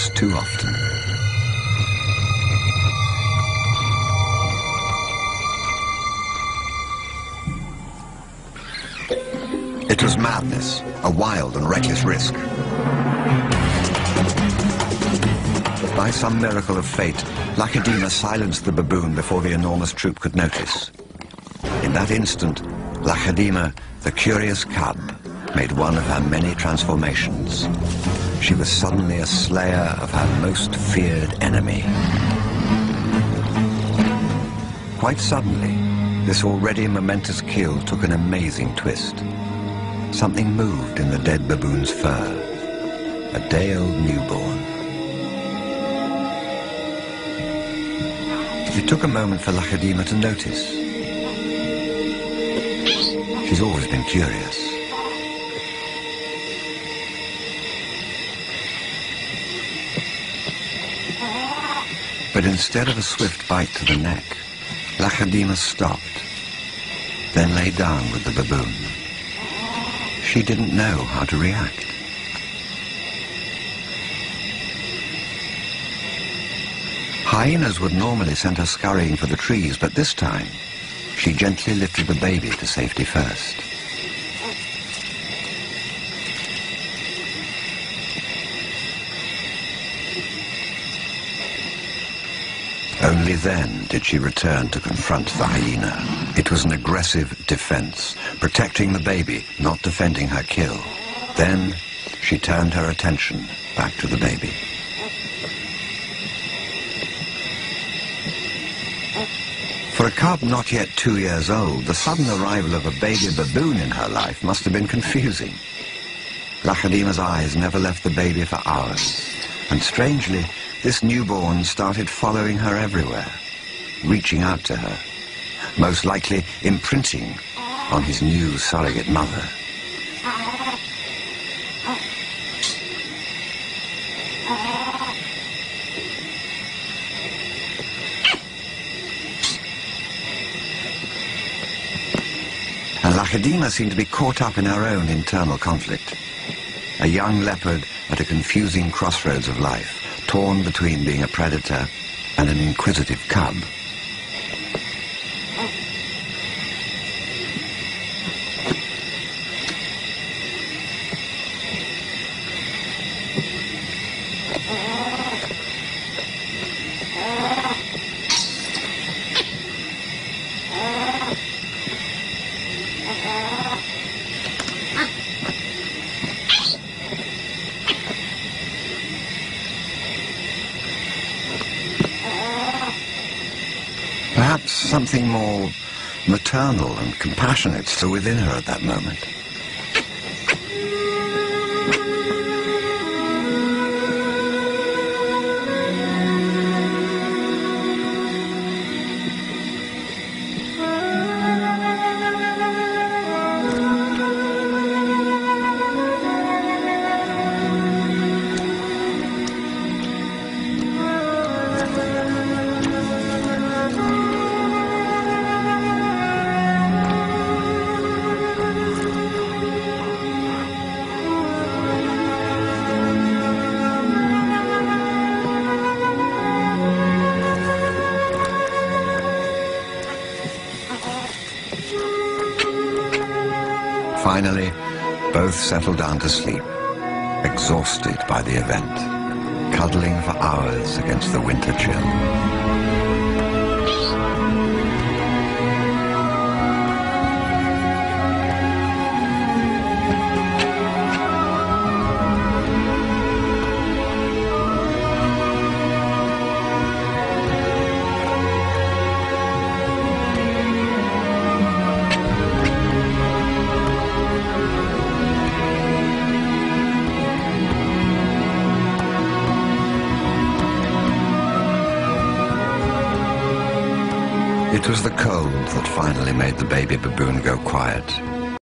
perhaps too often. It was madness, a wild and reckless risk. By some miracle of fate, Lacedaemon silenced the baboon before the enormous troop could notice. In that instant, Lacedaemon, the curious cub, made one of her many transformations. She was suddenly a slayer of her most feared enemy. Quite suddenly, this already momentous kill took an amazing twist. Something moved in the dead baboon's fur. A day-old newborn. It took a moment for Lacedaemon to notice. She's always been curious. But instead of a swift bite to the neck, Lacedaemon stopped, then lay down with the baboon. She didn't know how to react. Hyenas would normally send her scurrying for the trees, but this time, she gently lifted the baby to safety first. Only then did she return to confront the hyena. It was an aggressive defense, protecting the baby, not defending her kill. Then she turned her attention back to the baby. For a cub not yet 2 years old, the sudden arrival of a baby baboon in her life must have been confusing. Lacedaemon's eyes never left the baby for hours, and strangely, this newborn started following her everywhere, reaching out to her, most likely imprinting on his new surrogate mother. And Lacedaemon seemed to be caught up in her own internal conflict. A young leopard at a confusing crossroads of life, torn between being a predator and an inquisitive cub. Perhaps something more maternal and compassionate still within her at that moment. Finally, both settled down to sleep, exhausted by the event, cuddling for hours against the winter chill. It was the cold that finally made the baby baboon go quiet.